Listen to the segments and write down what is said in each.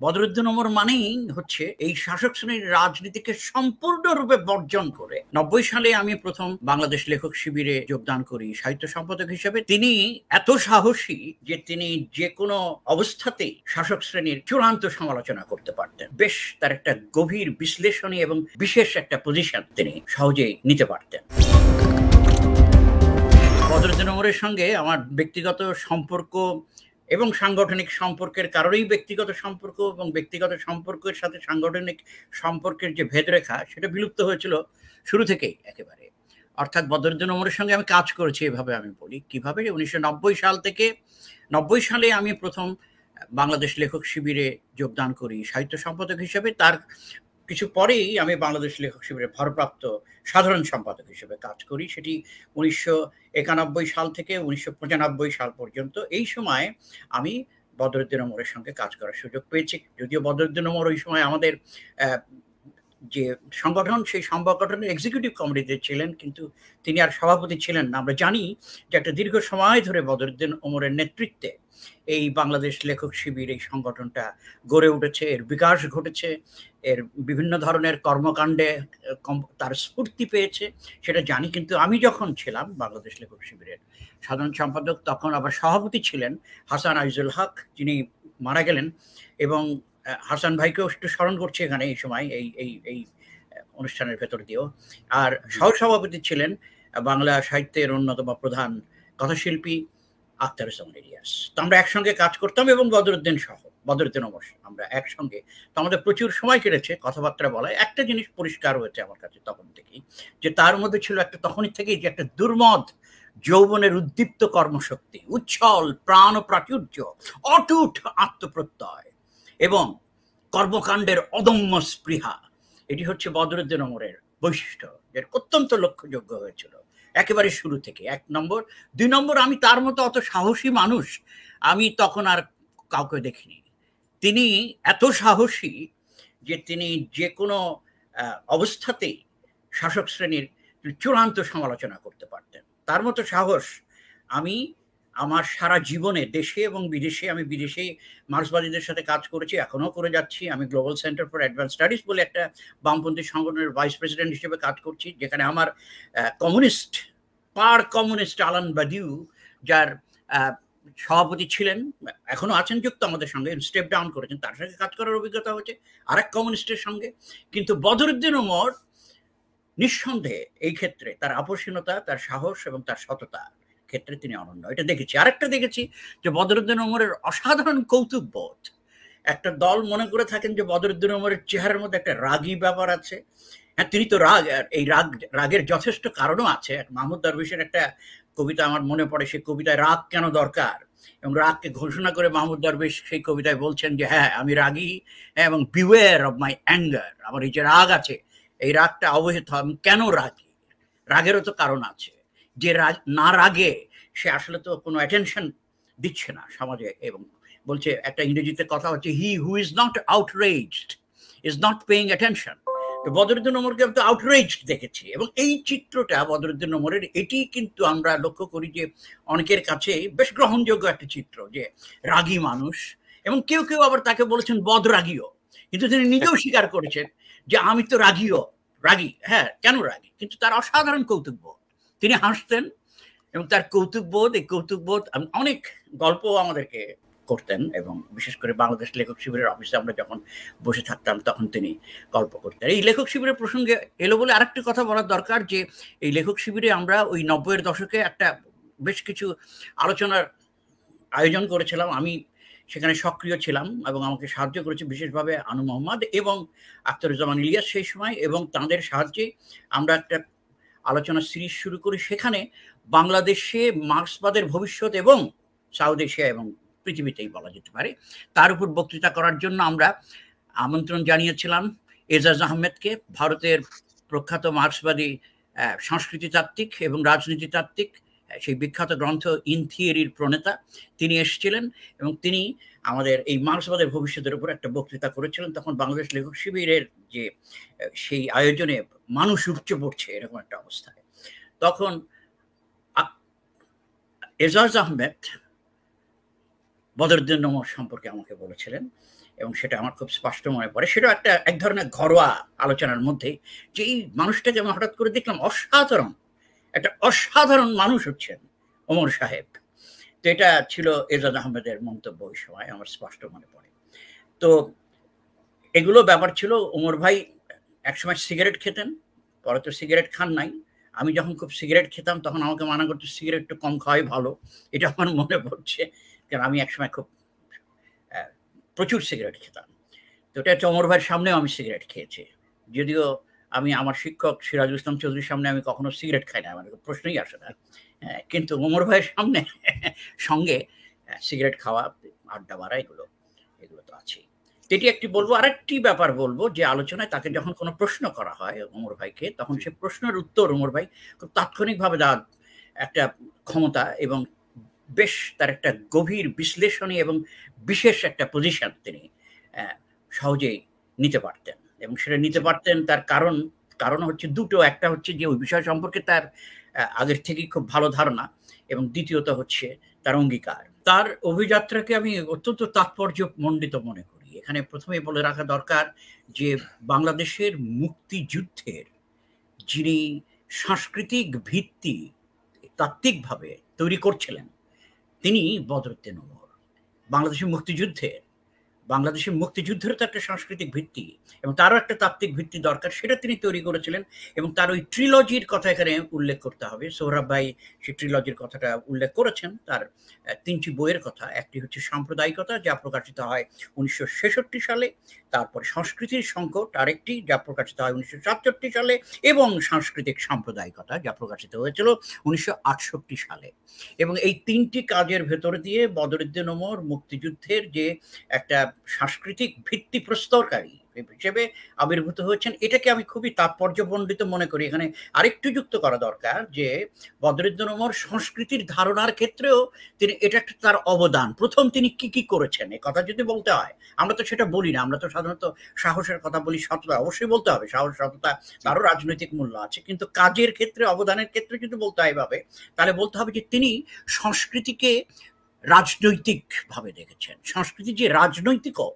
বদরুদ্দীন ওমর মানেই হচ্ছে এই শাসক শ্রেণীর রাজনীতিকে সম্পূর্ণরূপে বর্জন করে 90 সালে আমি প্রথম বাংলাদেশ লেখক শিবিরে যোগদান করি সাহিত্য সম্পাদক হিসেবে। তিনি এত সাহসী যে তিনি যে কোনো অবস্থাতেই শাসক শ্রেণীর চূড়ান্ত সমালোচনা করতে পারতেন। বেশ তার একটা গভীর বিশ্লেষণী এবং বিশেষ একটা পজিশন তিনি সহজেই নিতে পারতেন। বদরুদ্দীন ওমরের সঙ্গে আমার ব্যক্তিগত সম্পর্ক এবং সাংগঠনিক সম্পর্কের কারণেই ব্যক্তিগত সম্পর্ক এবং ব্যক্তিগত সম্পর্কের সাথে সাংগঠনিক সম্পর্কের যে ভেদরেখা সেটা বিলুপ্ত হয়েছিল শুরু থেকেই একেবারে। অর্থাৎ বদরুদ্দীন ওমরের সঙ্গে আমি কাজ করেছি এভাবে আমি বলি। কিভাবে? 1990 সাল থেকে 90 সালে আমি প্রথম বাংলাদেশ লেখক শিবিরে যোগদান করি সাহিত্য সম্পাদক হিসেবে। তার কিছু পরেই আমি বাংলাদেশ লেখক শিবিরের ভারপ্রাপ্ত সাধারণ সম্পাদক হিসেবে কাজ করি। সেটি 1991 সাল থেকে 1995 সাল পর্যন্ত। এই সময় আমি বদরুদ্দীন ওমরের সঙ্গে কাজ করার সুযোগ পেয়েছি। যদিও বদরুদ্দীন ওমর ওই সময় আমাদের যে সংগঠন সেই সংগঠনের এক্সিকিউটিভ কমিটিতে ছিলেন, কিন্তু তিনি আর সভাপতি ছিলেন না। আমরা জানি যে একটা দীর্ঘ সময় ধরে বদরুদ্দীন ওমরের নেতৃত্বে এই বাংলাদেশ লেখক শিবির এই সংগঠনটা গড়ে উঠেছে, এর বিকাশ ঘটেছে, এর বিভিন্ন ধরনের কর্মকাণ্ডে তার স্ফূর্তি পেয়েছে সেটা জানি। কিন্তু আমি যখন ছিলাম বাংলাদেশ লেখক শিবিরের সাধারণ সম্পাদক তখন আবার সভাপতি ছিলেন হাসান আইজুল হক, যিনি মারা গেলেন। এবং হাসান ভাইকেও একটু স্মরণ করছি এখানে এই সময় এই এই এই অনুষ্ঠানের ভেতর দিয়েও। আর সহসভাপতি ছিলেন বাংলা সাহিত্যের অন্যতম প্রধান কথাশিল্পী আখতারুজ্জামান ইলিয়াস। তো আমরা একসঙ্গে কাজ করতাম এবং বদরুদ্দীন ওমর আমরা একসঙ্গে। তো আমাদের প্রচুর সময় কেটেছে কথাবার্তা বলায়। একটা জিনিস পরিষ্কার হয়েছে আমার কাছে তখন থেকেই, যে তার মধ্যে ছিল একটা তখনই থেকেই যে একটা দুর্মদ যৌবনের উদ্দীপ্ত কর্মশক্তি, উচ্ছল প্রাণ ও প্রাচুর্য, অটুট আত্মপ্রত্যয় এবং কর্মকাণ্ডের অদম্য স্পৃহা। এটি হচ্ছে বদরুদ্দীন ওমরের বৈশিষ্ট্য, যেটা অত্যন্ত লক্ষ্যযোগ্য হয়েছিল একেবারে শুরু থেকে। 1 নম্বর। 2 নম্বর, আমি তার মতো অত সাহসী মানুষ আমি তখন আর কাউকে দেখিনি। তিনি এত সাহসী যে তিনি যে কোনো অবস্থাতেই শাসক শ্রেণীর চূড়ান্ত সমালোচনা করতে পারতেন। তার মতো সাহস আমি আমার সারা জীবনে দেশে এবং বিদেশে, আমি বিদেশে মার্ক্সবাদীদের সাথে কাজ করেছি, এখনো করে যাচ্ছি। আমি global centre for advance studies বলে একটা বামপন্থী সংগঠনের ভাইস প্রেসিডেন্ট হিসেবে কাজ করছি, যেখানে আমার কমিউনিস্ট আলান বাদিউ, যার সভাপতি ছিলেন, এখনো আছেন যুক্ত আমাদের সঙ্গে, স্টেপ ডাউন করেছেন, তার সঙ্গে কাজ করার অভিজ্ঞতা হচ্ছে আরেক কমিউনিস্টের সঙ্গে। কিন্তু বদরুদ্দীন ওমর নিঃসন্দেহে এই ক্ষেত্রে তার আপসীনতা, তার সাহস এবং তার সততা ক্ষেত্রে তিনি অনন্য। এটা দেখেছি। আরেকটা দেখেছি যে বদরুদ্দীন ওমরের অসাধারণ কৌতুক বোধ। একটা দল মনে করে থাকেন যে বদরুদ্দীন ওমরের চেহারার মধ্যে একটা রাগী ব্যাপার আছে। হ্যাঁ, তিনি তো রাগ, আর এই রাগের যথেষ্ট কারণও আছে। মাহমুদ দরবেশের একটা কবিতা আমার মনে পড়ে, সেই কবিতায় রাগ কেন দরকার, এবং রাগকে ঘোষণা করে মাহমুদ দরবেশ সেই কবিতায় বলছেন যে হ্যাঁ আমি রাগী, এবং বিওয়্যার অফ মাই অ্যাঙ্গার, আমার এই যে রাগ আছে এই রাগটা অবহিত, আমি কেন রাগী, রাগেরও তো কারণ আছে। যে না রাগে সে আসলে তো কোনো অ্যাটেনশন দিচ্ছে না সমাজে, এবং বলছে একটা ইংরেজিতে কথা হচ্ছে, he who is not outraged is not paying attention. Badruddin ওমরকে আমি তো আউটরেজড দেখেছি, এবং এই চিত্রটা বদরুদ্দীন ওমরের, এটি কিন্তু আমরা লক্ষ্য করি যে অনেকের কাছে বেশ গ্রহণযোগ্য একটা চিত্র, যে রাগী মানুষ। এবং কেউ কেউ আবার তাকে বলেছেন বদরাগীও, কিন্তু তিনি নিজেও স্বীকার করেছেন যে আমি তো রাগী, হ্যাঁ কেন রাগী, কিন্তু তার অসাধারণ কৌতুকবোধ। তিনি হাসতেন এবং তার কৌতুকবোধ, এই কৌতুকবোধ অনেক গল্প আমাদেরকে করতেন, এবং বিশেষ করে বাংলাদেশ লেখক শিবিরের অফিসে আমরা যখন বসে থাকতাম তখন তিনি গল্প করতেন। এই লেখক শিবিরের প্রসঙ্গে এলো বলে আরেকটি কথা বলার দরকার, যে এই লেখক শিবিরে আমরা ওই 90-এর দশকে একটা বেশ কিছু আলোচনার আয়োজন করেছিলাম। আমি সেখানে সক্রিয় ছিলাম এবং আমাকে সাহায্য করেছে বিশেষভাবে আনু মোহাম্মদ এবং আখতারুজ্জামান ইলিয়াস সেই সময়, এবং তাদের সাহায্যে আমরা একটা আলোচনা সিরিজ শুরু করি। সেখানে বাংলাদেশে মার্ক্সবাদের ভবিষ্যৎ এবং সাউথ এশিয়া এবং পৃথিবীতেই বলা যেতে পারে তার উপর বক্তৃতা করার জন্য আমরা আমন্ত্রণ জানিয়েছিলাম এজাজ আহমেদকে, ভারতের প্রখ্যাত মার্ক্সবাদী সংস্কৃতিতাত্ত্বিক এবং রাজনীতিতাত্ত্বিক, সেই বিখ্যাত গ্রন্থ ইন থিওরির প্রণেতা। তিনি এসেছিলেন এবং তিনি আমাদের এই মার্ক্সবাদের ভবিষ্যতের উপর একটা বক্তৃতা করেছিলেন। তখন বাংলাদেশ লেখক শিবিরের যে সেই আয়োজনে মানুষ উপচে পড়ছে এরকম একটা অবস্থায়, তখন এজাজ আহমেদ বদরুদ্দীন ওমর সম্পর্কে আমাকে বলেছিলেন, এবং সেটা আমার খুব স্পষ্ট মনে পড়ে। সেটাও এক ধরনের ঘরোয়া আলোচনার মধ্যে, যে এই মানুষটাকে আমি হঠাৎ করে দেখলাম একটা অসাধারণ মানুষ হচ্ছেন ওমর সাহেব। তো এটা ছিল এরশাদ আহমেদের মন্তব্য ওই সময়, আমার স্পষ্ট মনে পড়ে। তো এগুলো ব্যাপার ছিল। ওমর ভাই একসময় সিগারেট খেতেন, পরে তো সিগারেট খান নাই। আমি যখন খুব সিগারেট খেতাম তখন আমাকে মানা করতো সিগারেট একটু কম খাওয়াই ভালো, এটা আমার মনে পড়ছে, কারণ আমি একসময় খুব প্রচুর সিগারেট খেতাম। তো এটা হচ্ছে ওমর ভাইয়ের সামনেও আমি সিগারেট খেয়েছি, যদিও আমি আমার শিক্ষক সিরাজুল ইসলাম চৌধুরীর সামনে আমি কখনো সিগারেট খাই না, আমার প্রশ্নই আসে না। কিন্তু ওমর ভাইয়ের সামনে সঙ্গে সিগারেট খাওয়া, আড্ডা মারা, এগুলো তো আছেই। এটি একটি বলবো। আরেকটি ব্যাপার বলবো, যে আলোচনায় তাকে যখন কোনো প্রশ্ন করা হয় ওমর ভাইকে, তখন সে প্রশ্নের উত্তর ওমর ভাই খুব তাৎক্ষণিকভাবে দেওয়ার একটা ক্ষমতা, এবং বেশ তার একটা গভীর বিশ্লেষণী এবং বিশেষ একটা পজিশন তিনি সহজেই নিতে পারতেন। এবং সেটা নিতে পারতেন তার কারণ হচ্ছে দুটো। একটা হচ্ছে যে ওই বিষয় সম্পর্কে তার আগের থেকেই খুব ভালো ধারণা, এবং দ্বিতীয়ত হচ্ছে তার অঙ্গীকার। তার অভিযাত্রাকে আমি অত্যন্ত তাৎপর্যমণ্ডিত মনে করি। এখানে প্রথমে বলে রাখা দরকার যে বাংলাদেশের মুক্তিযুদ্ধের যিনি সাংস্কৃতিক ভিত্তি তাত্ত্বিকভাবে তৈরি করছিলেন, তিনি বদরুদ্দীন উমর। বাংলাদেশের মুক্তিযুদ্ধের তো একটা সাংস্কৃতিক ভিত্তি এবং তারও একটা তাত্ত্বিক ভিত্তি দরকার, সেটা তিনি তৈরি করেছিলেন। এবং তার ওই ট্রিলজির কথা এখানে উল্লেখ করতে হবে। সোহরাব ভাই সেই ট্রিলজির কথাটা উল্লেখ করেছেন, তার 3টি বইয়ের কথা। একটি হচ্ছে সাম্প্রদায়িকতা, যা প্রকাশিত হয় 1966 সালে, তারপরে সংস্কৃতির সংকট আরেকটি, যা প্রকাশিত হয় 1967 সালে, এবং সাংস্কৃতিক সাম্প্রদায়িকতা, যা প্রকাশিত হয়েছিল 1968 সালে। এবং এই 3টি কাজের ভেতর দিয়ে বদরুদ্দীন উমর মুক্তিযুদ্ধের যে একটা সাংস্কৃতিক ভিত্তি প্রস্তরকারী হিসেবে আবির্ভূত হয়েছেন, এটাকে আমি খুবই তাৎপর্যমণ্ডিত মনে করি। এখানে আরেকটু যুক্ত করা দরকার যে বদরুদ্দীন উমর সংস্কৃতির ধারণার ক্ষেত্রেও এটা একটা তার অবদান। প্রথম তিনি কি করেছেন এ কথা যদি বলতে হয়, আমরা তো সেটা বলি না, আমরা তো সাধারণত সাহসের কথা বলি, সততা অবশ্যই বলতে হবে, সাহস সততা তারও রাজনৈতিক মূল্য আছে, কিন্তু কাজের ক্ষেত্রে, অবদানের ক্ষেত্রে যদি বলতে হয় এভাবে, তাহলে বলতে হবে যে তিনি সংস্কৃতিকে রাজনৈতিক ভাবে দেখেছেন। সংস্কৃতি যে রাজনৈতিকও,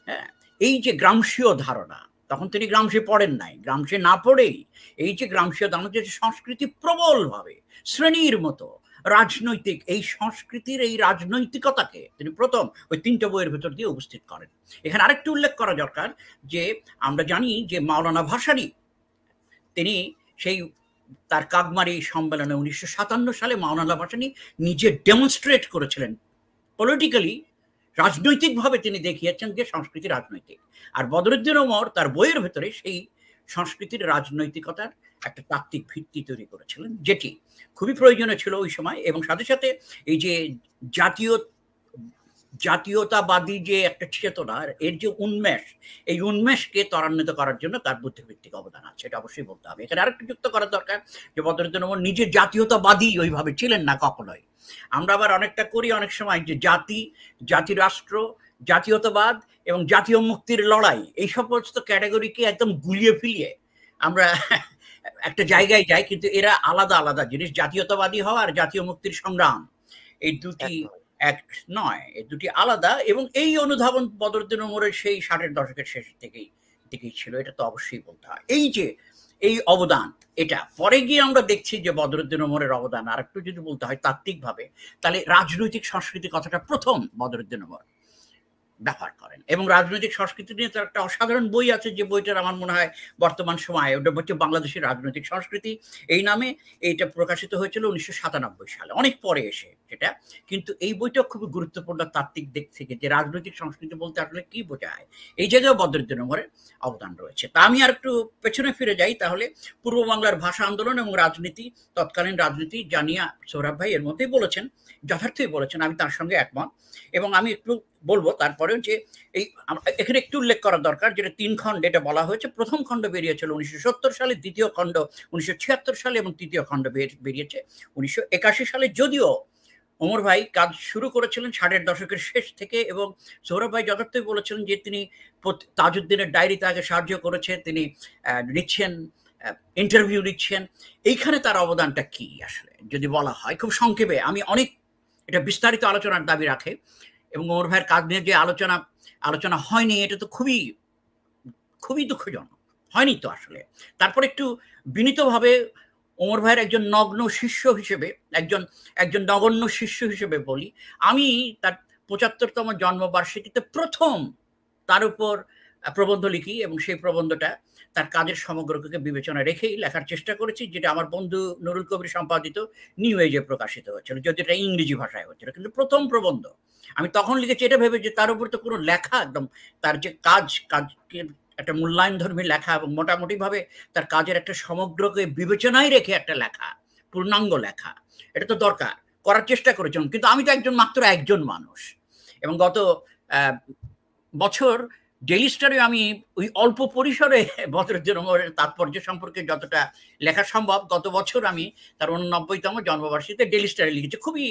হ্যাঁ, এই যে গ্রামসীয় ধারণা, তখন তিনি গ্রামসী পড়েন নাই, গ্রামসী না পড়েই এই যে গ্রামসীয় ধারণা, যে সংস্কৃতি প্রবলভাবে শ্রেণীর মতো রাজনৈতিক, এই সংস্কৃতির এই রাজনৈতিকতাকে তিনি প্রথম ওই 3টে বইয়ের ভেতর দিয়ে উপস্থিত করেন। এখানে আরেকটু উল্লেখ করা দরকার যে আমরা জানি যে মাওলানা ভাসানী, তিনি সেই তার কাকমারি সম্মেলনে 1957 সালে মাওলানা ভাসানী নিজে ডেমনস্ট্রেট করেছিলেন, পলিটিক্যালি, রাজনৈতিকভাবে তিনি দেখিয়েছেন যে সংস্কৃতি রাজনৈতিক। আর বদরুদ্দীন উমর তার বইয়ের ভেতরে সেই সংস্কৃতির রাজনৈতিকতার একটা তাত্ত্বিক ভিত্তি তৈরি করেছিলেন, যেটি খুবই প্রয়োজনীয় ছিল ওই সময়। এবং সাথে সাথে এই যে জাতীয়তাবাদী যে একটা চেতনা, এর যে উন্মেষ, এই উন্মেষকে ত্বরান্বিত করার জন্য তার বুদ্ধিভিত্তিক অবদান আছে, এটা অবশ্যই বলতে হবে। এখানে আরেকটু যুক্ত করার দরকার যে বদরুদ্দীন উমর নিজে জাতীয়তাবাদী ওইভাবে ছিলেন না কখনোই। আমরা আবার অনেকটা করি অনেক সময় যে জাতি রাষ্ট্র, জাতীয়তাবাদ এবং জাতীয় মুক্তির লড়াই, এই সমস্ত ক্যাটাগরিকে একদম গুলিয়ে ফিলিয়ে আমরা একটা জায়গায় যাই, কিন্তু এরা আলাদা আলাদা জিনিস। জাতীয়তাবাদী হওয়া আর জাতীয় মুক্তির সংগ্রাম, এই দুটি এক নয়, এই দুটি আলাদা। এবং এই অনুধাবন বদরুদ্দীন উমরের সেই 60-এর দশকের শেষ থেকেই ছিল, এটা তো অবশ্যই বলতে হয়। এই অবদান, এটা পরে গিয়ে আমরা দেখছি যে বদরুদ্দীন উমরের অবদান আর একটু যদি বলতে হয় তাত্ত্বিকভাবে, তাহলে রাজনৈতিক সংস্কৃতি কথাটা প্রথম বদরুদ্দীন উমর ব্যবহার করেন। এবং রাজনৈতিক সংস্কৃতি নিয়ে তার একটা অসাধারণ বই আছে, যে বইটার আমার মনে হয় বর্তমান সময়ে, ওটা হচ্ছে বাংলাদেশের রাজনৈতিক সংস্কৃতি এই নামে। এইটা প্রকাশিত হয়েছিল 1997 সালে, অনেক পরে এসে সেটা। কিন্তু এই বইটা খুবই গুরুত্বপূর্ণ তাত্ত্বিক দিক থেকে, যে রাজনৈতিক সংস্কৃতি বলতে আসলে কি বোঝায়, এই জায়গায় বদরুদ্দীন উমরের অবদান রয়েছে। তা আমি আর একটু পেছনে ফিরে যাই, তাহলে পূর্ব বাংলার ভাষা আন্দোলন এবং রাজনীতি, তৎকালীন রাজনীতি, জানিয়া সোহরাব ভাই এর মধ্যেই বলেছেন, যথার্থই বলেছেন, আমি তার সঙ্গে একমত। এবং আমি একটু বলবো তারপরেও যে এখানে একটু উল্লেখ করা দরকার, যেটা 3 খণ্ডে এটা বলা হয়েছে। প্রথম খণ্ড বেরিয়েছিল 1970 সালে, দ্বিতীয় খণ্ড 1976 সালে, এবং তৃতীয় খণ্ড বেরিয়েছে 1981 সালে। যদিও ওমর ভাই কাজ শুরু করেছিলেন 60-এর দশকের শেষ থেকে, এবং সৌরভ ভাই যথার্থই বলেছিলেন যে তিনি তাজউদ্দিনের ডায়েরিতে আগে সাহায্য করেছে, তিনি লিখছেন, ইন্টারভিউ লিখছেন। এইখানে তার অবদানটা কি আসলে যদি বলা হয় খুব সংক্ষেপে, আমি অনেক এটা বিস্তারিত আলোচনার দাবি রাখে, এবং ওমর ভাইয়ের কাজ নিয়ে যে আলোচনা আলোচনা হয়নি, এটা তো খুবই খুবই দুঃখজনক। হয়নি তো আসলে। তারপর একটু বিনীতভাবে ওমর ভাইয়ের একজন নগ্ন শিষ্য হিসেবে, একজন নগণ্য শিষ্য হিসেবে বলি, আমি তার ৭৫তম জন্মবার্ষিকীতে প্রথম তার উপর প্রবন্ধ লিখি এবং সেই প্রবন্ধটা তার কাজের সমগ্রকে বিবেচনা রেখেই লেখার চেষ্টা করেছি, যেটা আমার বন্ধু নুরুল কবির সম্পাদিত নিউ এজে প্রকাশিত হচ্ছিল, যদি এটা ইংরেজি ভাষায় হচ্ছিল, কিন্তু প্রথম প্রবন্ধ আমি তখন লিখেছি এটা ভেবে যে তার উপর তো কোনো লেখা একদম তার যে কাজকে একটা মূল্যায়নধর্মী লেখা এবং মোটামুটিভাবে তার কাজের একটা সমগ্রকে বিবেচনায় রেখে একটা লেখা, পূর্ণাঙ্গ লেখা, এটা তো দরকার, করার চেষ্টা করেছিলাম। কিন্তু আমি তো মাত্র একজন মানুষ, এবং গত বছর ডেইলি স্টারে আমি ওই অল্প পরিসরে বদরুদ্দিন ওমরের তাৎপর্য সম্পর্কে যতটা লেখা সম্ভব, গত বছর আমি তার 89তম জন্মবার্ষিকীতে ডেইলি স্টারে লিখেছি। খুবই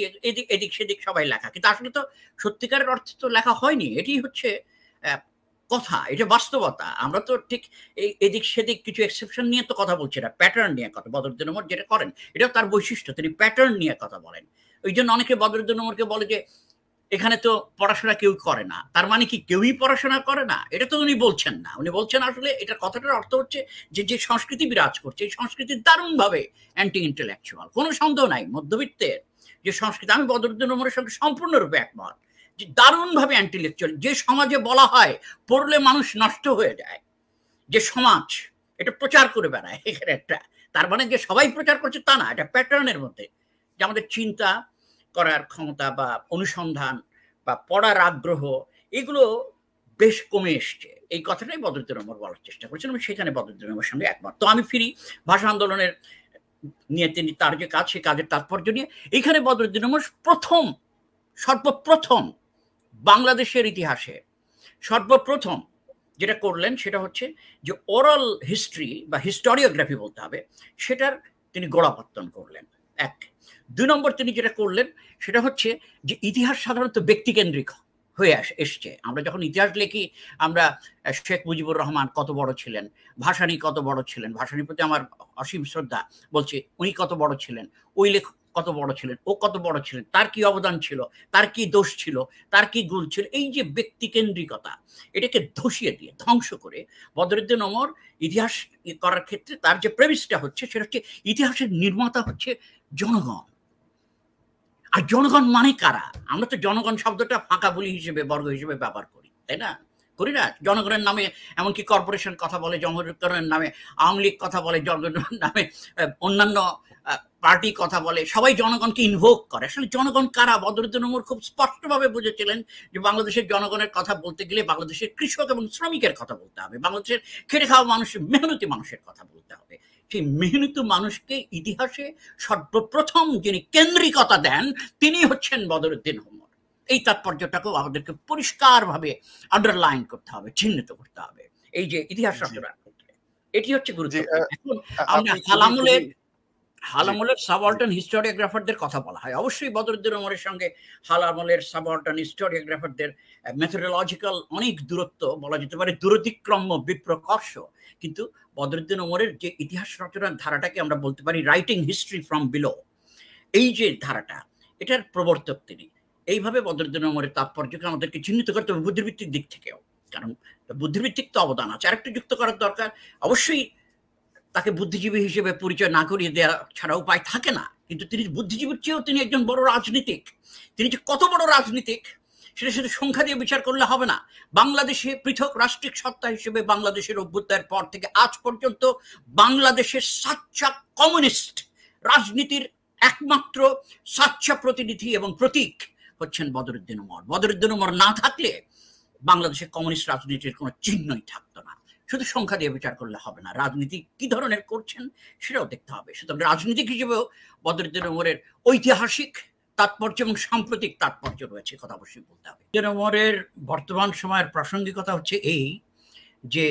এদিক সেদিক সবাই লেখা, কিন্তু আসলে তো সত্যিকারের অর্থে তো লেখা হয়নি। এটি হচ্ছে কথা, এটা বাস্তবতা। আমরা তো ঠিক এই এদিক সেদিক কিছু এক্সেপশন নিয়ে তো কথা বলছি না, প্যাটার্ন নিয়ে কথা। বদরুদ্দিন ওমর যেটা করেন এটা তার বৈশিষ্ট্য, তিনি প্যাটার্ন নিয়ে কথা বলেন। ওই জন্য অনেকে বদরুদ্দিন ওমরকে বলে যে এখানে তো পড়াশোনা কেউ করে না। তার মানে কি কেউই পড়াশোনা করে না? এটা তো উনি বলছেন না। উনি বলছেন আসলে এটা কথাটার অর্থ হচ্ছে যে সংস্কৃতি বিরাজ করছে, এই সংস্কৃতি দারুণভাবে অ্যান্টি ইন্টেলেকচুয়াল, কোনো সন্দেহ নাই। মধ্যবিত্তের যে সংস্কৃতি, আমি বদরুদ্দিন ওমরের সঙ্গে সম্পূর্ণরূপে একমত, যে দারুণভাবে অ্যান্টিলেকচুয়াল, যে সমাজে বলা হয় পড়লে মানুষ নষ্ট হয়ে যায়, যে সমাজ এটা প্রচার করে বেড়ায়, এখানে একটা, তার মানে যে সবাই প্রচার করছে তা না, এটা প্যাটার্নের মধ্যে, যে আমাদের চিন্তা করার ক্ষমতা বা অনুসন্ধান বা পড়ার আগ্রহ এগুলো বেশ কমে এসছে। এই কথাটাই বদরুদ্দিন ওমর বলার চেষ্টা করেছেন, আমি সেখানে বদরুদ্দিন ওমরের সঙ্গে একমত। তো আমি ফিরি ভাষা আন্দোলনের নিয়ে, তিনি তার যে কাজ, সেই কাজের তাৎপর্য নিয়ে। এইখানে বদরুদ্দিন ওমর সর্বপ্রথম বাংলাদেশের ইতিহাসে সর্বপ্রথম যেটা করলেন সেটা হচ্ছে যে ওরাল হিস্ট্রি বা হিস্টোরিওগ্রাফি বলতে হবে, সেটার তিনি গোড়াপত্তন করলেন। এক। ২ নম্বর তিনি যেটা করলেন সেটা হচ্ছে যে ইতিহাস সাধারণত ব্যক্তিকেন্দ্রিক হয়ে এসছে। আমরা যখন ইতিহাস লিখি, আমরা শেখ মুজিবুর রহমান কত বড় ছিলেন, ভাসানী কত বড় ছিলেন, ভাসানীর প্রতি আমার অসীম শ্রদ্ধা, বলছি উনি কত বড় ছিলেন, ওই লেখক কত বড় ছিলেন, ও কত বড় ছিলেন, তার কি অবদান ছিল, তার কি দোষ ছিল, তার কি গুণ ছিল, এই যে ব্যক্তিকেন্দ্রিকতা, এটাকে ধসিয়ে দিয়ে ধ্বংস করে বদরুদ্দিন ওমর ইতিহাস করার ক্ষেত্রে তার যে প্রেমিসটা হচ্ছে সেটা হচ্ছে ইতিহাসের নির্মাতা হচ্ছে জনগণ। আর জনগণ মানে কারা? আমরা তো জনগণ শব্দটা ফাঁকা বলি হিসেবে, বর্গ হিসেবে ব্যবহার করি, তাই না? করি না? জনগণের নামে এমনকি কর্পোরেশন কথা বলে, জনগণের নামে আওয়ামী লীগ কথা বলে, জনগণের নামে অন্যান্য পার্টি কথা বলে, সবাই জনগণকে ইনভোক করে। আসলে জনগণ কারা? বদরুদ্দিন ওমর খুব স্পষ্টভাবে বুঝেছিলেন যে বাংলাদেশের জনগণের কথা বলতে গেলে বাংলাদেশের কৃষক এবং শ্রমিকের কথা বলতে হবে, বাংলাদেশের খেটে খাওয়া মানুষের, মেহনতি মানুষের কথা বলতে হবে। সেই মেহনতি মানুষকে ইতিহাসে সর্বপ্রথম যিনি কেন্দ্রিকতা দেন তিনি হচ্ছেন বদরুদ্দিন ওমর। এই তাৎপর্যটাকেও আমাদেরকে পরিষ্কারভাবে আন্ডারলাইন করতে হবে, চিহ্নিত করতে হবে এই যে ইতিহাস রচনার ক্ষেত্রে। এটি হচ্ছে গুরুত্বপূর্ণ। এখন আমরা হাল আমলের সাবঅল্টার্ন হিস্টোরিওগ্রাফারদের কথা বলা হয়, অবশ্যই বদরুদ্দিন ওমরের সঙ্গে হাল আমলের সাবঅল্টার্ন হিস্টোরিওগ্রাফারদের মেথোডোলজিক্যাল অনেক দূরত্ব, বলা যেতে পারে দূরতিক্রম্য, বিপ্রকর্ষ। কিন্তু বদরুদ্দিন ওমরের যে ইতিহাস রচনার ধারাটাকে আমরা বলতে পারি রাইটিং হিস্ট্রি ফ্রম বিলো, এই যে ধারাটা, এটার প্রবর্তক তিনি। এইভাবে বদরুদ্দিন ওমরের তাৎপর্যকে আমাদেরকে চিহ্নিত করতে হবে বুদ্ধিবৃত্তিক দিক থেকেও, কারণ বুদ্ধিবৃত্তিক তো অবদান আছে। আরেকটু যুক্ত করার দরকার, অবশ্যই তাকে বুদ্ধিজীবী হিসেবে পরিচয় না করিয়ে দেওয়া ছাড়া উপায় থাকে না, কিন্তু তিনি বুদ্ধিজীবীর চেয়েও তিনি একজন বড় রাজনীতিক। তিনি যে কত বড় রাজনীতিক সেটা শুধু সংখ্যা দিয়ে বিচার করলে হবে না। বাংলাদেশে পৃথক রাষ্ট্রিক সত্তা হিসেবে বাংলাদেশের অভ্যুদয়ের পর থেকে আজ পর্যন্ত বাংলাদেশের সাচ্চা কমিউনিস্ট রাজনীতির একমাত্র সাচ্চা প্রতিনিধি এবং প্রতীক হচ্ছেন বদরুদ্দিন ওমর। বদরুদ্দিন ওমর না থাকলে বাংলাদেশের কমিউনিস্ট রাজনীতির কোনো চিহ্নই থাকতো না। শুধু সংখ্যা দিয়ে বিচার করলে হবে না, রাজনীতি কি ধরনের করছেন সেটাও দেখতে হবে। সুতরাং রাজনীতিক হিসেবেও বদরুদ্দিন ওমরের ঐতিহাসিক তাৎপর্য এবং সাম্প্রতিক তাৎপর্য রয়েছে, কথা অবশ্যই বলতে হবে। বদরুদ্দিন ওমরের বর্তমান সময়ের প্রাসঙ্গিকতা হচ্ছে এই যে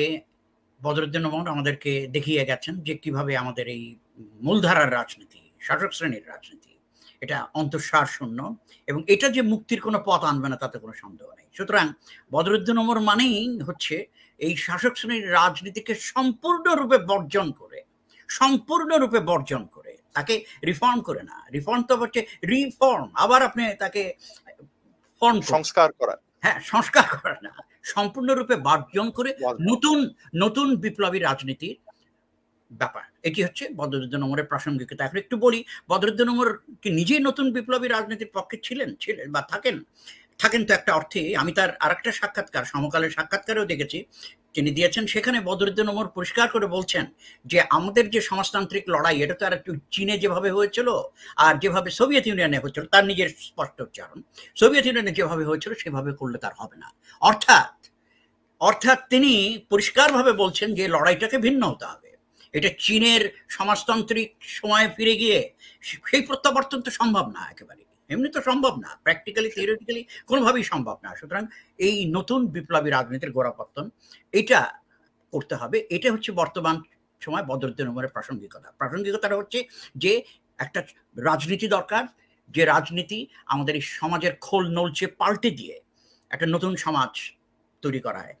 বদরুদ্দিন ওমর আমাদেরকে দেখিয়ে গেছেন যে কিভাবে আমাদের এই মূলধারার রাজনীতি, শাসক শ্রেণীর রাজনীতি, এটা অন্তঃসার শূন্য এবং এটা যে মুক্তির কোনো পথ আনবে না তাতে কোনো সন্দেহ নেই। সুতরাং বদরুদ্দিন ওমর মানেই হচ্ছে এই শাসক শ্রেণীর রাজনীতিকে সম্পূর্ণরূপে বর্জন করে তাকে রিফর্ম করে না, রিফর্ম তো হচ্ছে রিফর্ম, আবার আপনি তাকে সংস্কার করা, হ্যাঁ সংস্কার করা না, সম্পূর্ণরূপে বর্জন করে নতুন নতুন বিপ্লবী রাজনীতির ব্যাপার। এটি হচ্ছে বদরুদ্দীন ওমরের প্রাসঙ্গিকতা। এখন একটু বলি, বদরুদ্দীন ওমর কি নিজেই নতুন বিপ্লবী রাজনীতির পক্ষে ছিলেন বা থাকেন তো একটা অর্থে। আমি তার আরেকটা সাক্ষাৎকার, সমকালের সাক্ষাৎকারেও দেখেছি তিনি দিয়েছেন, সেখানে বদরুদ্দীন ওমর পরিষ্কার করে বলছেন যে আমাদের যে সমাজতান্ত্রিক লড়াই, এটা তো আর একটু চীনে যেভাবে হয়েছিল আর যেভাবে সোভিয়েত ইউনিয়নে হয়েছিল, তার নিজের স্পষ্ট উচ্চারণ, সোভিয়েত ইউনিয়নে যেভাবে হয়েছিল সেভাবে করলে তার হবে না। অর্থাৎ তিনি পরিষ্কারভাবে বলছেন যে লড়াইটাকে ভিন্ন হতে হবে। এটা চীনের সমাজতান্ত্রিক সময়ে ফিরে গিয়ে সেই প্রত্যাবর্তন তো সম্ভব না, একেবারে এমনি তো সম্ভব না, প্র্যাকটিক্যালি থিওরিটিক্যালি কোনোভাবেই সম্ভব না। সুতরাং এই নতুন বিপ্লবী রাজনীতির গোড়াপত্তন এটা করতে হবে। এটা হচ্ছে বর্তমান সময় বদরুদ্দীন ওমরের প্রাসঙ্গিকতাটা হচ্ছে যে একটা রাজনীতি দরকার, যে রাজনীতি আমাদের এই সমাজের খোল নলচে পাল্টে দিয়ে একটা নতুন সমাজ তৈরি করা হয়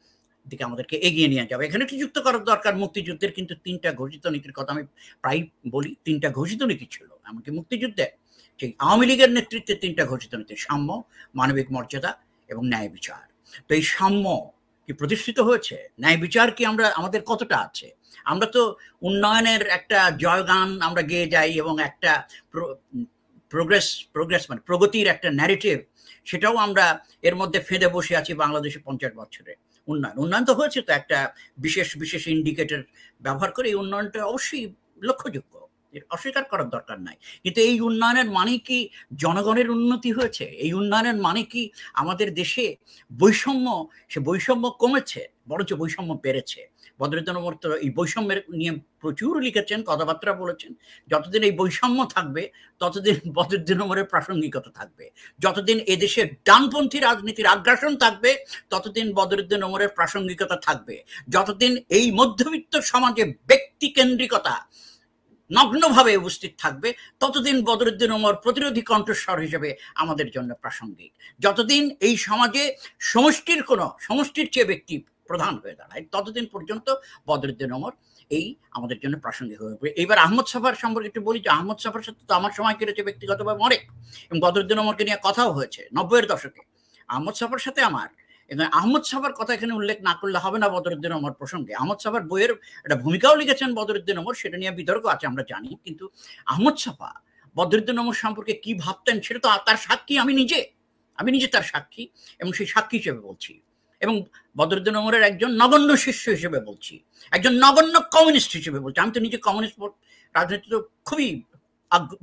দিকে আমাদেরকে এগিয়ে নিয়ে যাবে। এখানে কি যুক্ত করার দরকার মুক্তিযুদ্ধের কিন্তু 3টা ঘোষিত নীতির কথা আমি প্রায় বলি। 3টা ঘোষিত নীতি ছিল এমনকি মুক্তিযুদ্ধে, সেই আওয়ামী লীগের নেতৃত্বে 3টা ঘোষিত নীতি, সাম্য, মানবিক মর্যাদা এবং ন্যায় বিচার। তো এই সাম্য কি প্রতিষ্ঠিত হয়েছে? ন্যায় বিচার কি আমাদের কতটা আছে? আমরা তো উন্নয়নের একটা জয়গান আমরা গেয়ে যাই এবং একটা প্রোগ্রেস মানে প্রগতির একটা ন্যারেটিভ, সেটাও আমরা এর মধ্যে ফেঁদে বসে আছি। বাংলাদেশে 50 বছরে উন্নয়ন তো হয়েছে, তো একটা বিশেষ ইন্ডিকেটর ব্যবহার করে এই উন্নয়নটা অবশ্যই লক্ষ্যযোগ্য, অস্বীকার করার দরকার নাই। কিন্তু এই উন্নয়নের মানে কি জনগণের উন্নতি হয়েছে? এই উন্নয়নের মানে কি আমাদের দেশে বৈষম্য কমেছে, বরঞ্চ বৈষম্য বেড়েছে? বদরুদ্দীন ওমর তো এই বৈষম্যের নিয়ে প্রচুর লিখেছেন, কথাবার্তা বলেছেন। যতদিন এই বৈষম্য থাকবে ততদিন বদরুদ্দীন ওমরের প্রাসঙ্গিকতা থাকবে, যতদিন এদেশের ডানপন্থী রাজনীতির আগ্রাসন থাকবে ততদিন বদরুদ্দীন ওমরের প্রাসঙ্গিকতা থাকবে, যতদিন এই মধ্যবিত্ত সমাজে ব্যক্তিকেন্দ্রিকতা নগ্নভাবে উপস্থিত থাকবে ততদিন বদরুদ্দীন ওমর প্রতিরোধী কণ্ঠস্বর হিসেবে আমাদের জন্য প্রাসঙ্গিক। যতদিন এই সমাজে সমষ্টির চেয়ে ব্যক্তি প্রধান হয়ে দাঁড়ায় ততদিন পর্যন্ত বদরুদ্দীন ওমর এই আমাদের জন্য প্রাসঙ্গিক হয়ে পড়ে। এইবার আহমদ সাফার সম্পর্কে একটু বলি যে আহমদ সাফার সাথে তো আমার সময় কেটেছে ব্যক্তিগতভাবে অনেক, এবং বদরুদ্দীন ওমরকে নিয়ে কথাও হয়েছে 90-এর দশকে আহমদ সাফার সাথে আমার। আহমদ সাফার কথা এখানে উল্লেখ না করলে হবে না বদরুদ্দীন ওমর প্রসঙ্গে। আহমদ সাফার বইয়ের একটা ভূমিকাও লিখেছেন বদরুদ্দীন ওমর, সেটা নিয়ে বিতর্ক আছে আমরা জানি। কিন্তু আহমদ সাফা বদরুদ্দীন ওমর সম্পর্কে কি ভাবতেন সেটা তো তার সাক্ষী আমি নিজে তার সাক্ষী, এবং সেই সাক্ষী হিসেবে বলছি, এবং বদরুদ্দীন ওমরের একজন নগণ্য শিষ্য হিসেবে বলছি, একজন নগণ্য কমিউনিস্ট হিসেবে বলছি। আমি তো নিজে কমিউনিস্ট রাজনীতি তো খুবই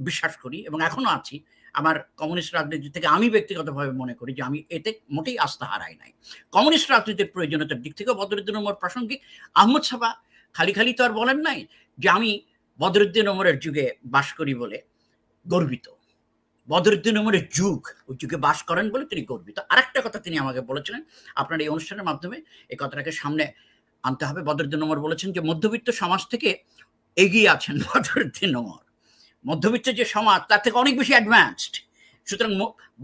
বিশ্বাস করি এবং এখনো আছি। আমার কমিউনিস্ট রাজনীতি থেকে আমি ব্যক্তিগতভাবে মনে করি যে আমি এতে মোটেই আস্থা হারাই নাই। কমিউনিস্ট রাজনীতির প্রয়োজনীয়তার দিক থেকে বদরুদ্দীন ওমর প্রাসঙ্গিক। আহমদ সাফা খালি তো আর বলেন নাই যে আমি বদরুদ্দীন ওমরের যুগে বাস করি বলে গর্বিত, বদরুদ্দীন ওমরের ওই যুগে বাস করেন বলে তিনি গর্বিত। আরেকটা কথা তিনি আমাকে বলেছিলেন, আপনার এই অনুষ্ঠানের মাধ্যমে এই কথাটাকে সামনে আনতে হবে। বদরুদ্দীন ওমর বলেছেন যে মধ্যবিত্ত সমাজ থেকে এগিয়ে আছেন বদরুদ্দীন ওমর, মধ্যবিত্ত যে সমাজ তার থেকে অনেক বেশি অ্যাডভান্সড। সুতরাং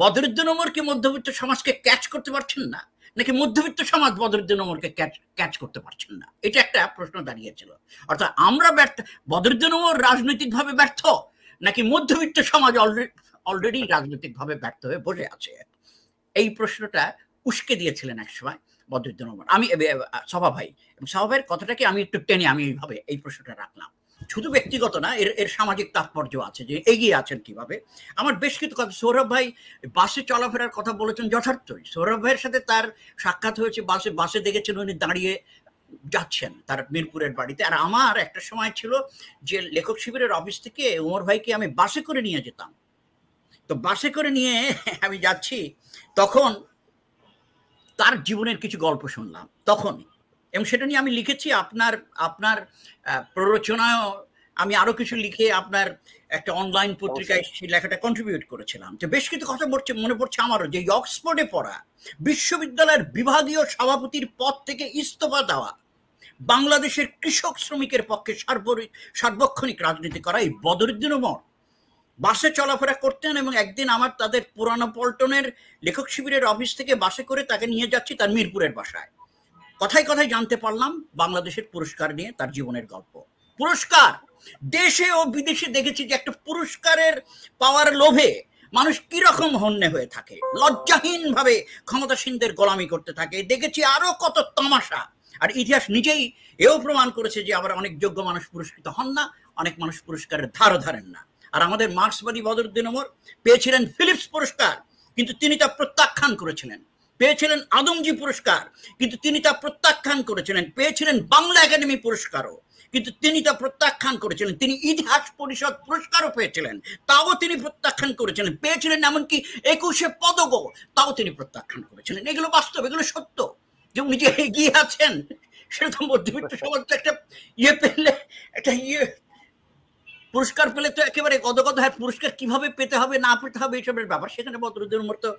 বদরুদ্দীন ওমর কি মধ্যবিত্ত সমাজকে ক্যাচ করতে পারছেন না, নাকি মধ্যবিত্ত সমাজ বদরুদ্দীন ওমরকে ক্যাচ করতে পারছেন না? এটা একটা প্রশ্ন দাঁড়িয়েছিল। অর্থাৎ আমরা বদরুদ্দীন ওমর রাজনৈতিকভাবে ব্যর্থ, নাকি মধ্যবিত্ত সমাজ অলরেডি রাজনৈতিকভাবে ব্যর্থ হয়ে বসে আছে? এই প্রশ্নটা উস্কে দিয়েছিলেন একসময় বদরুদ্দীন ওমর। আমি সভা ভাইয়ের কথাটাকে আমি একটু টেনে আমি এইভাবে এই প্রশ্নটা রাখলাম। শুধু ব্যক্তিগত না, এর সামাজিক তাৎপর্য আছে যে এগিয়ে আছেন কিভাবে। আমার বেশ কিছু কথা, সৌরভ ভাই বাসে চলাফেরার কথা বলেছেন, যথার্থই। সৌরভ ভাইয়ের সাথে তার সাক্ষাৎ হয়েছে বাসে দেখেছেন উনি দাঁড়িয়ে যাচ্ছেন তার মিরপুরের বাড়িতে। আর আমার একটা সময় ছিল যে লেখক শিবিরের অফিস থেকে ওমর ভাইকে আমি বাসে করে নিয়ে যেতাম। তো বাসে করে নিয়ে আমি যাচ্ছি, তখন তার জীবনের কিছু গল্প শুনলাম তখনই, এবং সেটা নিয়ে আমি লিখেছি আপনার প্ররোচনায় আমি আরো কিছু লিখে আপনার একটা অনলাইন পত্রিকায় সেই লেখাটা কন্ট্রিবিউট করেছিলাম। যে বেশ কিছু কথা মনে পড়ছে আমারও, যে অক্সফোর্ডে পড়া, বিশ্ববিদ্যালয়ের বিভাগীয় সভাপতির পদ থেকে ইস্তফা দেওয়া, বাংলাদেশের কৃষক শ্রমিকের পক্ষে সার্বক্ষণিক রাজনীতি করা এই বদরুদ্দীন ওমর বাসে চলাফেরা করতেন। এবং একদিন আমার তাদের পুরানো পল্টনের লেখক শিবিরের অফিস থেকে বাসে করে তাকে নিয়ে যাচ্ছি তার মিরপুরের বাসায়। কথায় জানতে পারলাম বাংলাদেশের পুরস্কার নিয়ে তার জীবনের গল্প। পুরস্কার দেশে ও বিদেশে দেখেছি যে একটা পুরস্কারের পাওয়ার লোভে মানুষ কিরকম হন্যে হয়ে থাকে, লজ্জাহীনভাবে ক্ষমতাসীনদের গোলামি করতে থাকে। দেখেছি আরো কত তামাশা। আর ইতিহাস নিজেই এও প্রমাণ করেছে যে আবার অনেক যোগ্য মানুষ পুরস্কৃত হন না, অনেক মানুষ পুরস্কারের ধারও ধারেন না। আর আমাদের মার্ক্সবাদী বদরুদ্দিন ওমর পেয়েছিলেন ফিলিপস পুরস্কার, কিন্তু তিনি তা প্রত্যাখ্যান করেছিলেন। পেয়েছিলেন আদমজি পুরস্কার, কিন্তু তিনি তা প্রত্যাখ্যান করেছিলেন। পেয়েছিলেন বাংলা একাডেমি পুরস্কারও, কিন্তু তিনি তা প্রত্যাখ্যান করেছিলেন। তিনি ইতিহাস পরিষদ পুরস্কারও পেয়েছিলেন, তাও তিনি প্রত্যাখ্যান করেছিলেন। পেয়েছিলেন এমনকি 21 পদকও, তাও তিনি প্রত্যাখ্যান করেছিলেন। এগুলো বাস্তব, এগুলো সত্য। যে উনি যে এগিয়ে আছেন সেরকম মধ্যবিত্ত সমাজ তো একটা পেলে, একটা পুরস্কার পেলে তো একেবারে গদগদ হয়। পুরস্কার কিভাবে পেতে হবে না পেতে হবে এইসবের ব্যাপার, সেখানে বদরুদ্দিন ওমর তো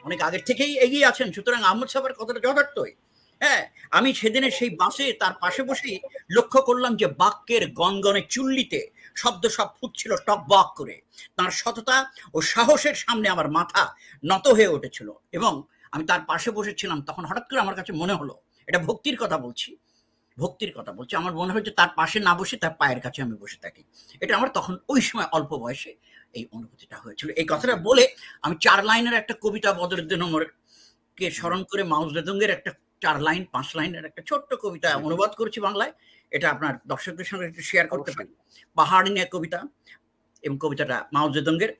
অনেক আগের থেকেই এগিয়ে আছেন। সুতরাং আহমদ সাহেবের কথাটা যথার্থই। হ্যাঁ, আমি সেদিনের সেই বাসে তার পাশে বসেই লক্ষ্য করলাম যে বাক্যের গনগনে চুল্লিতে শব্দ সব ফুটছিল টক বক করে। তার সততা ও সাহসের সামনে আমার মাথা নত হয়ে উঠেছিল। এবং আমি তার পাশে বসেছিলাম, তখন হঠাৎ করে আমার কাছে মনে হলো, এটা ভক্তির কথা বলছি, ভক্তির কথা বলছি, আমার মনে হচ্ছে তার পাশে না বসে তার পায়ের কাছে আমি বসে থাকি। এটা আমার তখন ওই সময় অল্প বয়সে এই অনুভূতিটা হয়েছিল। এই কথাটা বলে আমি 4 লাইনের একটা কবিতা বদরুদ্দিন ওমরকে স্মরণ করে মাও জেদুংয়ের একটা 4 লাইন 5 লাইনের একটা ছোট্ট কবিতা অনুবাদ করেছি বাংলায়। এটা আপনার দর্শকদের সঙ্গে একটু শেয়ার করতে পারি। পাহাড় নিয়ে কবিতা, এবং কবিতাটা মাও জেদুংয়ের।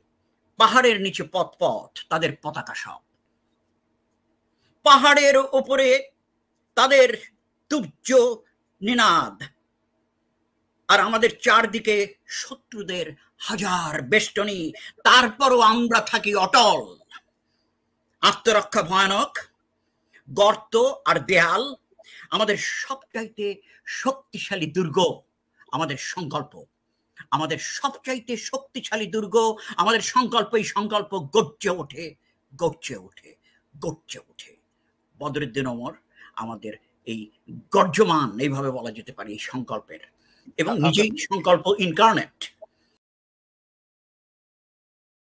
পাহাড়ের নিচে পথ পথ তাদের পতাকা সব, পাহাড়ের উপরে তাদের তুচ্ছ নিনাদ, আর আমাদের চারদিকে শত্রুদের হাজার বেষ্টনী, তারপরও আমরা থাকি অটল। আত্মরক্ষা ভয়ানক, গর্ত আর দেয়াল, আমাদের সবচাইতে শক্তিশালী দুর্গ আমাদের সংকল্প। আমাদের সবচাইতে শক্তিশালী দুর্গ আমাদের সংকল্প। এই সংকল্প গর্জে ওঠে, গর্জে ওঠে, গর্জে ওঠে। বদরুদ্দিন ওমর আমাদের এই গর্জমান, এইভাবে বলা যেতে পারে, এই সংকল্পের, এবং নিজেই সংকল্প ইনকার্নেট।